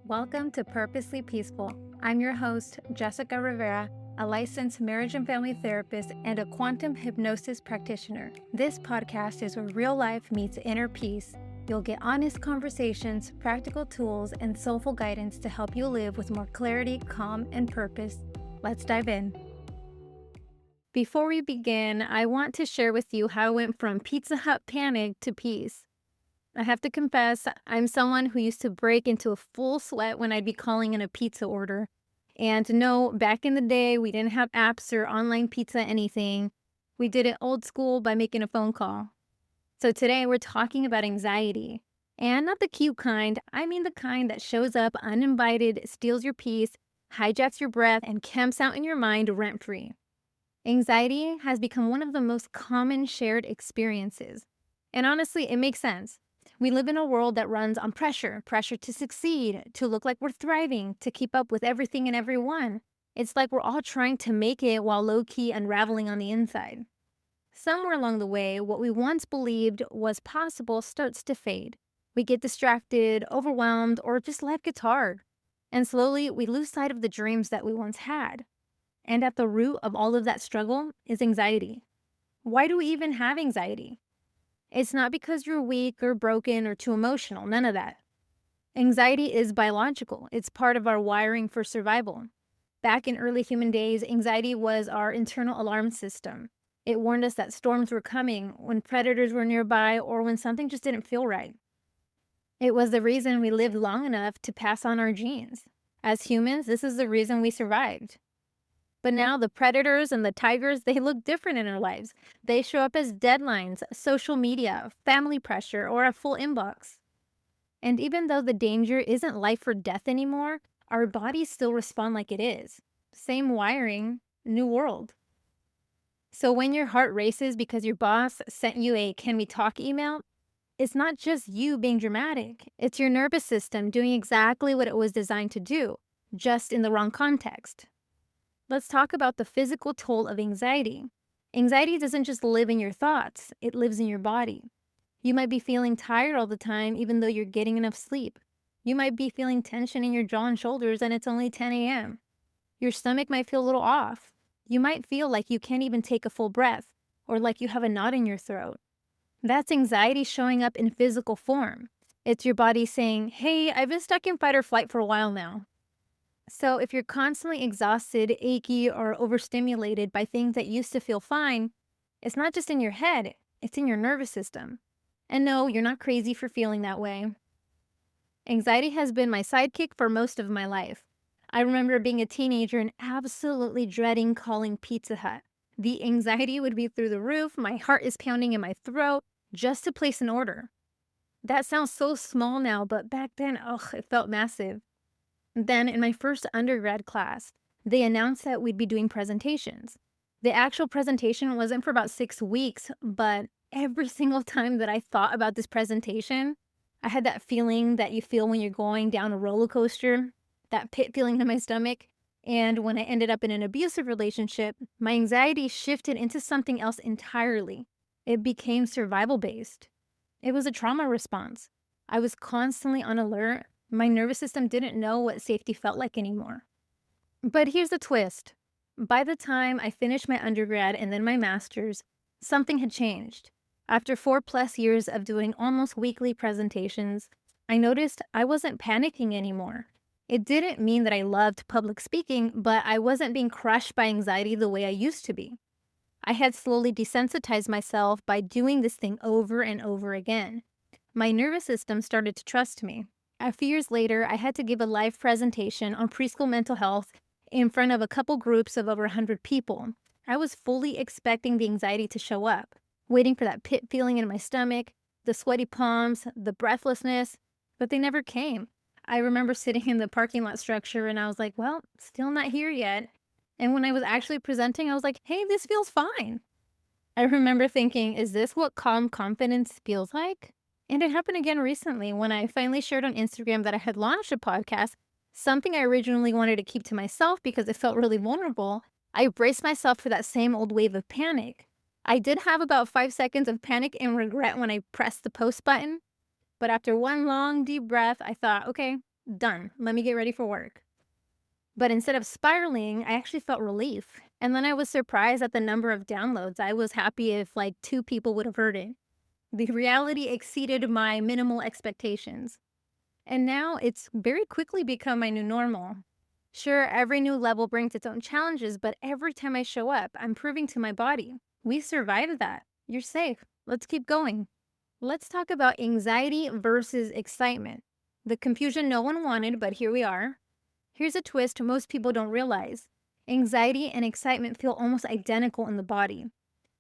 Welcome to Purposely Peaceful. I'm your host, Jessica Rivera, a licensed marriage and family therapist and a quantum hypnosis practitioner. This podcast is where real life meets inner peace. You'll get honest conversations, practical tools, and soulful guidance to help you live with more clarity, calm, and purpose. Let's dive in. Before we begin, I want to share with you how I went from Pizza Hut panic to peace. I have to confess, I'm someone who used to break into a full sweat when I'd be calling in a pizza order. And no, back in the day, we didn't have apps or online pizza anything. We did it old school by making a phone call. So today we're talking about anxiety. And not the cute kind, I mean the kind that shows up uninvited, steals your peace, hijacks your breath, and camps out in your mind rent-free. Anxiety has become one of the most common shared experiences. And honestly, it makes sense. We live in a world that runs on pressure to succeed, to look like we're thriving, to keep up with everything and everyone. It's like we're all trying to make it while low-key unraveling on the inside. Somewhere along the way, what we once believed was possible starts to fade. We get distracted, overwhelmed, or just life gets hard. And slowly, we lose sight of the dreams that we once had. And at the root of all of that struggle is anxiety. Why do we even have anxiety? It's not because you're weak or broken or too emotional, none of that. Anxiety is biological. It's part of our wiring for survival. Back in early human days, anxiety was our internal alarm system. It warned us that storms were coming, when predators were nearby, or when something just didn't feel right. It was the reason we lived long enough to pass on our genes. As humans, this is the reason we survived. But now the predators and the tigers, they look different in our lives. They show up as deadlines, social media, family pressure, or a full inbox. And even though the danger isn't life or death anymore, our bodies still respond like it is. Same wiring, new world. So when your heart races because your boss sent you a "can we talk" email, it's not just you being dramatic. It's your nervous system doing exactly what it was designed to do, just in the wrong context. Let's talk about the physical toll of anxiety. Anxiety doesn't just live in your thoughts, it lives in your body. You might be feeling tired all the time even though you're getting enough sleep. You might be feeling tension in your jaw and shoulders and it's only 10 a.m. Your stomach might feel a little off. You might feel like you can't even take a full breath or like you have a knot in your throat. That's anxiety showing up in physical form. It's your body saying, "Hey, I've been stuck in fight or flight for a while now." So if you're constantly exhausted, achy, or overstimulated by things that used to feel fine, it's not just in your head, it's in your nervous system. And no, you're not crazy for feeling that way. Anxiety has been my sidekick for most of my life. I remember being a teenager and absolutely dreading calling Pizza Hut. The anxiety would be through the roof, my heart is pounding in my throat just to place an order. That sounds so small now, but back then, it felt massive. Then in my first undergrad class, they announced that we'd be doing presentations. The actual presentation wasn't for about 6 weeks, but every single time that I thought about this presentation, I had that feeling that you feel when you're going down a roller coaster, that pit feeling in my stomach. And when I ended up in an abusive relationship, my anxiety shifted into something else entirely. It became survival-based. It was a trauma response. I was constantly on alert. My nervous system didn't know what safety felt like anymore. But here's the twist. By the time I finished my undergrad and then my master's, something had changed. After 4+ years of doing almost weekly presentations, I noticed I wasn't panicking anymore. It didn't mean that I loved public speaking, but I wasn't being crushed by anxiety the way I used to be. I had slowly desensitized myself by doing this thing over and over again. My nervous system started to trust me. A few years later, I had to give a live presentation on preschool mental health in front of a couple groups of over 100 people. I was fully expecting the anxiety to show up, waiting for that pit feeling in my stomach, the sweaty palms, the breathlessness, but they never came. I remember sitting in the parking lot structure and I was like, well, still not here yet. And when I was actually presenting, I was like, hey, this feels fine. I remember thinking, is this what calm confidence feels like? And it happened again recently when I finally shared on Instagram that I had launched a podcast, something I originally wanted to keep to myself because it felt really vulnerable. I braced myself for that same old wave of panic. I did have about 5 seconds of panic and regret when I pressed the post button, but after one long, deep breath, I thought, okay, Done. Let me get ready for work. But instead of spiraling, I actually felt relief. And then I was surprised at the number of downloads. I was happy if like two people would have heard it. The reality exceeded my minimal expectations. And now it's very quickly become my new normal. Sure, every new level brings its own challenges, but every time I show up, I'm proving to my body, we survived that. You're safe. Let's keep going. Let's talk about anxiety versus excitement. The confusion no one wanted, but here we are. Here's a twist most people don't realize. Anxiety and excitement feel almost identical in the body.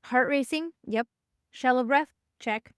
Heart racing? Yep. Shallow breath? Check.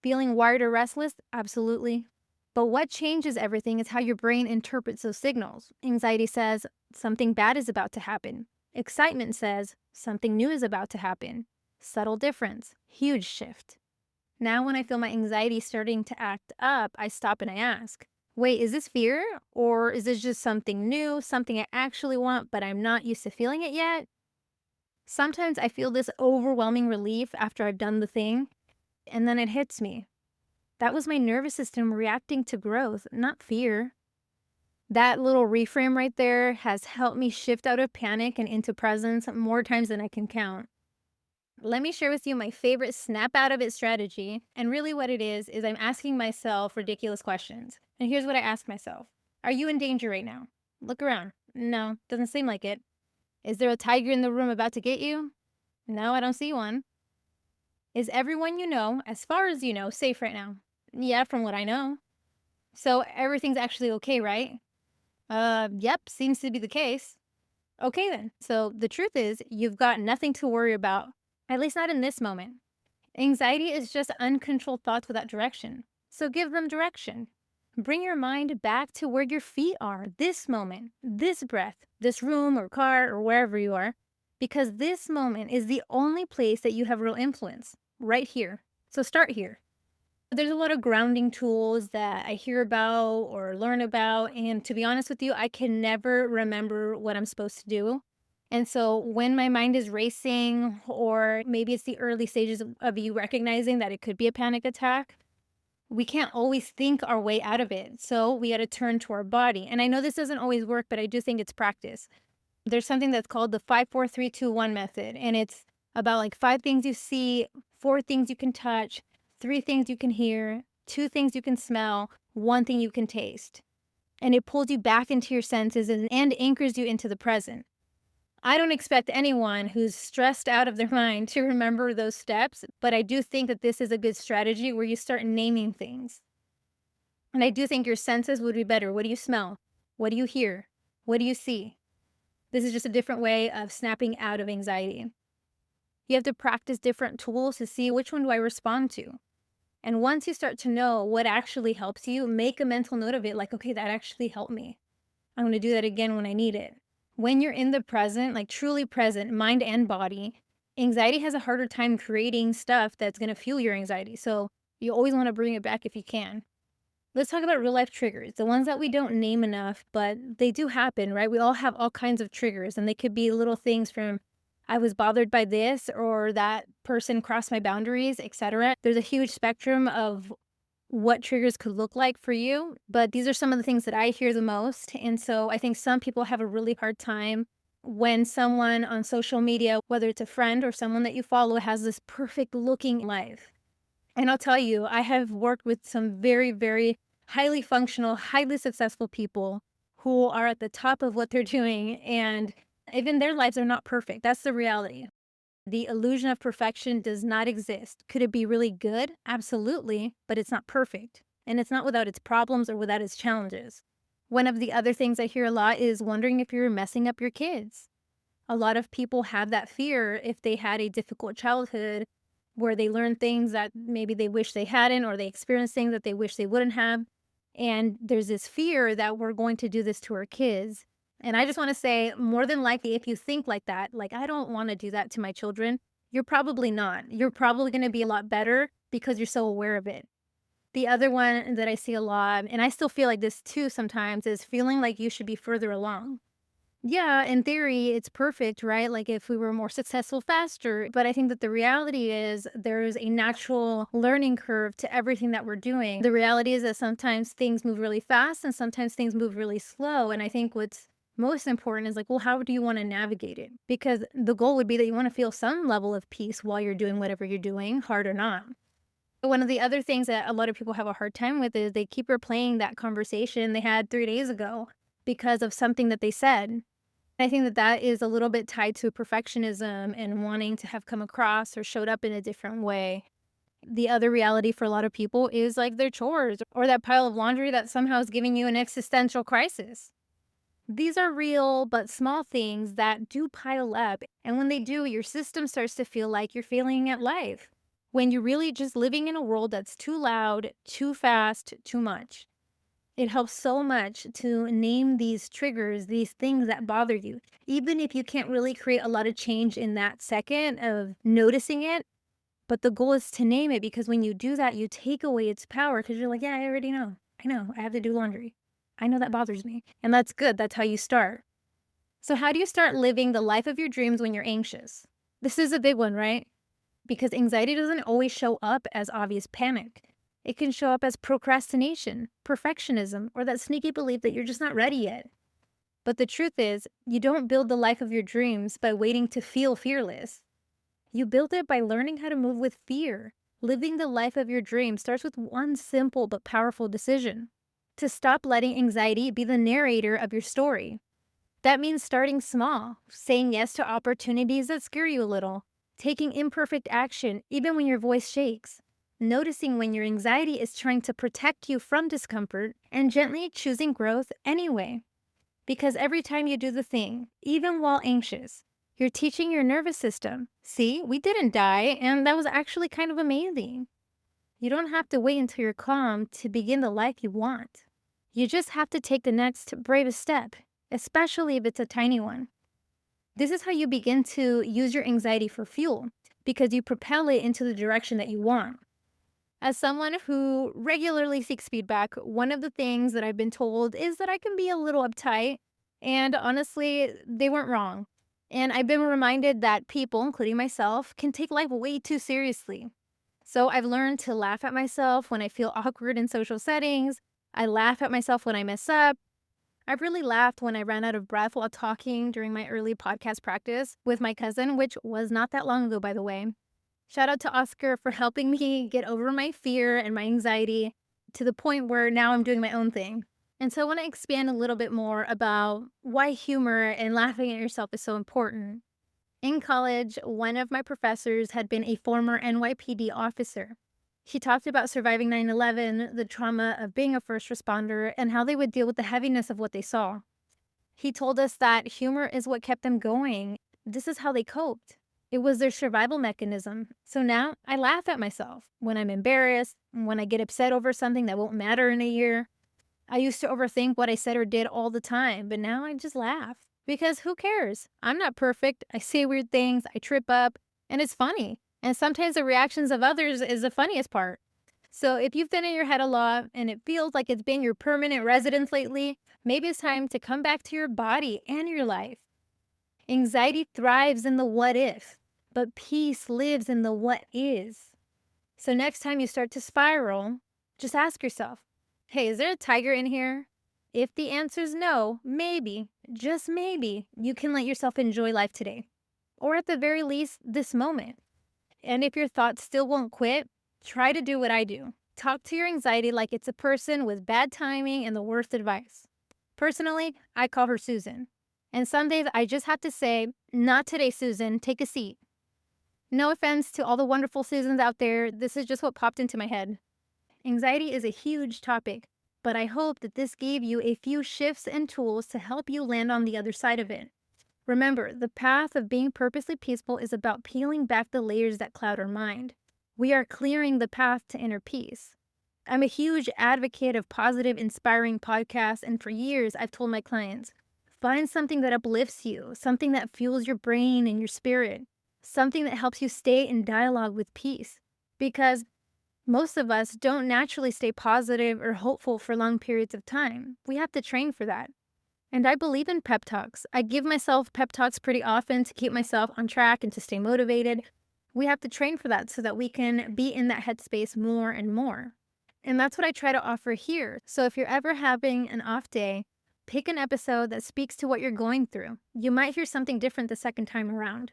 Feeling wired or restless? Absolutely. But what changes everything is how your brain interprets those signals. Anxiety says something bad is about to happen. Excitement says something new is about to happen. Subtle difference, huge shift. Now when I feel my anxiety starting to act up, I stop and I ask, wait, is this fear? Or is this just something new, something I actually want, but I'm not used to feeling it yet? Sometimes I feel this overwhelming relief after I've done the thing, and then it hits me. That was my nervous system reacting to growth, not fear. That little reframe right there has helped me shift out of panic and into presence more times than I can count. Let me share with you my favorite snap out of it strategy. And really, what it is I'm asking myself ridiculous questions. And here's what I ask myself: are you in danger right now? Look around. No, doesn't seem like it. Is there a tiger in the room about to get you? No, I don't see one. Is everyone you know, as far as you know, safe right now? Yeah, from what I know. So everything's actually okay, right? Yep, seems to be the case. Okay then. So the truth is, you've got nothing to worry about, at least not in this moment. Anxiety is just uncontrolled thoughts without direction. So give them direction. Bring your mind back to where your feet are, this moment, this breath, this room or car or wherever you are, because this moment is the only place that you have real influence, right here. So start here. There's a lot of grounding tools that I hear about or learn about, and to be honest with you, I can never remember what I'm supposed to do. And so when my mind is racing, or maybe it's the early stages of you recognizing that it could be a panic attack, we can't always think our way out of it. So we got to turn to our body. And I know this doesn't always work, but I do think it's practice. There's something that's called the 5-4-3-2-1 method, and it's about like 5 things you see, 4 things you can touch, 3 things you can hear, 2 things you can smell, 1 thing you can taste. And it pulls you back into your senses and anchors you into the present. I don't expect anyone who's stressed out of their mind to remember those steps, but I do think that this is a good strategy where you start naming things. And I do think your senses would be better. What do you smell? What do you hear? What do you see? This is just a different way of snapping out of anxiety. You have to practice different tools to see which one do I respond to. And once you start to know what actually helps you, make a mental note of it, like, okay, that actually helped me. I'm going to do that again when I need it. When you're in the present, like truly present, mind and body, anxiety has a harder time creating stuff that's going to fuel your anxiety. So you always want to bring it back if you can. Let's talk about real life triggers, the ones that we don't name enough, but they do happen, right? We all have all kinds of triggers, and they could be little things from I was bothered by this, or that person crossed my boundaries, etc. There's a huge spectrum of what triggers could look like for you, but these are some of the things that I hear the most. And so I think some people have a really hard time when someone on social media, whether it's a friend or someone that you follow, has this perfect looking life. And I'll tell you, I have worked with some very, very highly functional, highly successful people who are at the top of what they're doing, and even their lives are not perfect. That's the reality. The illusion of perfection does not exist. Could it be really good? Absolutely, but it's not perfect. And it's not without its problems or without its challenges. One of the other things I hear a lot is wondering if you're messing up your kids. A lot of people have that fear if they had a difficult childhood where they learned things that maybe they wish they hadn't, or they experienced things that they wish they wouldn't have. And there's this fear that we're going to do this to our kids. And I just want to say, more than likely, if you think like that, like, I don't want to do that to my children, you're probably not. You're probably going to be a lot better because you're so aware of it. The other one that I see a lot, and I still feel like this too sometimes, is feeling like you should be further along. Yeah, in theory, it's perfect, right? Like if we were more successful faster. But I think that the reality is there's a natural learning curve to everything that we're doing. The reality is that sometimes things move really fast and sometimes things move really slow. And I think what's most important is like, well, how do you want to navigate it? Because the goal would be that you want to feel some level of peace while you're doing whatever you're doing, hard or not. One of the other things that a lot of people have a hard time with is they keep replaying that conversation they had 3 days ago because of something that they said. I think that that is a little bit tied to perfectionism and wanting to have come across or showed up in a different way. The other reality for a lot of people is like their chores or that pile of laundry that somehow is giving you an existential crisis. These are real but small things that do pile up. And when they do, your system starts to feel like you're failing at life. When you're really just living in a world that's too loud, too fast, too much. It helps so much to name these triggers, these things that bother you. Even if you can't really create a lot of change in that second of noticing it, but the goal is to name it because when you do that, you take away its power because you're like, yeah, I already know. I know I have to do laundry. I know that bothers me. And that's good. That's how you start. So, how do you start living the life of your dreams when you're anxious? This is a big one, right? Because anxiety doesn't always show up as obvious panic. It can show up as procrastination, perfectionism, or that sneaky belief that you're just not ready yet. But the truth is, you don't build the life of your dreams by waiting to feel fearless. You build it by learning how to move with fear. Living the life of your dreams starts with one simple but powerful decision: to stop letting anxiety be the narrator of your story. That means starting small, saying yes to opportunities that scare you a little, taking imperfect action even when your voice shakes, noticing when your anxiety is trying to protect you from discomfort, and gently choosing growth anyway. Because every time you do the thing, even while anxious, you're teaching your nervous system, see, we didn't die, and that was actually kind of amazing. You don't have to wait until you're calm to begin the life you want. You just have to take the next bravest step, especially if it's a tiny one. This is how you begin to use your anxiety for fuel because you propel it into the direction that you want. As someone who regularly seeks feedback, one of the things that I've been told is that I can be a little uptight. And honestly, they weren't wrong. And I've been reminded that people, including myself, can take life way too seriously. So I've learned to laugh at myself when I feel awkward in social settings. I laugh at myself when I mess up. I really laughed when I ran out of breath while talking during my early podcast practice with my cousin, which was not that long ago, by the way. Shout out to Oscar for helping me get over my fear and my anxiety to the point where now I'm doing my own thing. And so I want to expand a little bit more about why humor and laughing at yourself is so important. In college, one of my professors had been a former NYPD officer. He talked about surviving 9/11, the trauma of being a first responder, and how they would deal with the heaviness of what they saw. He told us that humor is what kept them going. This is how they coped. It was their survival mechanism. So now I laugh at myself when I'm embarrassed, when I get upset over something that won't matter in a year. I used to overthink what I said or did all the time, but now I just laugh because who cares? I'm not perfect. I say weird things, I trip up, and it's funny. And sometimes the reactions of others is the funniest part. So if you've been in your head a lot and it feels like it's been your permanent residence lately, maybe it's time to come back to your body and your life. Anxiety thrives in the what if, but peace lives in the what is. So next time you start to spiral, just ask yourself, hey, is there a tiger in here? If the answer is no, maybe, just maybe, you can let yourself enjoy life today. Or at the very least, this moment. And if your thoughts still won't quit, try to do what I do. Talk to your anxiety like it's a person with bad timing and the worst advice. Personally, I call her Susan. And some days I just have to say, not today, Susan, take a seat. No offense to all the wonderful Susans out there, this is just what popped into my head. Anxiety is a huge topic, but I hope that this gave you a few shifts and tools to help you land on the other side of it. Remember, the path of being purposely peaceful is about peeling back the layers that cloud our mind. We are clearing the path to inner peace. I'm a huge advocate of positive, inspiring podcasts, and for years I've told my clients, find something that uplifts you, something that fuels your brain and your spirit, something that helps you stay in dialogue with peace. Because most of us don't naturally stay positive or hopeful for long periods of time. We have to train for that. And I believe in pep talks. I give myself pep talks pretty often to keep myself on track and to stay motivated. We have to train for that so that we can be in that headspace more and more. And that's what I try to offer here. So if you're ever having an off day, pick an episode that speaks to what you're going through. You might hear something different the second time around.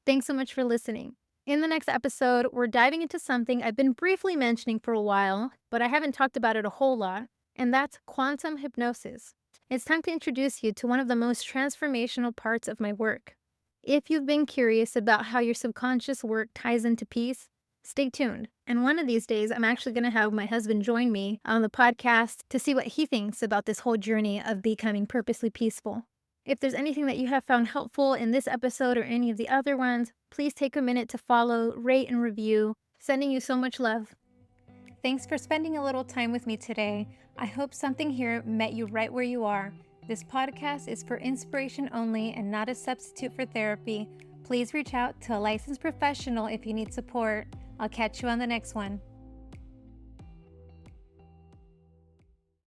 Thanks so much for listening. In the next episode, we're diving into something I've been briefly mentioning for a while, but I haven't talked about it a whole lot, and that's quantum hypnosis. It's time to introduce you to one of the most transformational parts of my work. If you've been curious about how your subconscious work ties into peace, stay tuned. And one of these days, I'm actually going to have my husband join me on the podcast to see what he thinks about this whole journey of becoming purposely peaceful. If there's anything that you have found helpful in this episode or any of the other ones, please take a minute to follow, rate, and review. Sending you so much love. Thanks for spending a little time with me today. I hope something here met you right where you are. This podcast is for inspiration only and not a substitute for therapy. Please reach out to a licensed professional if you need support. I'll catch you on the next one.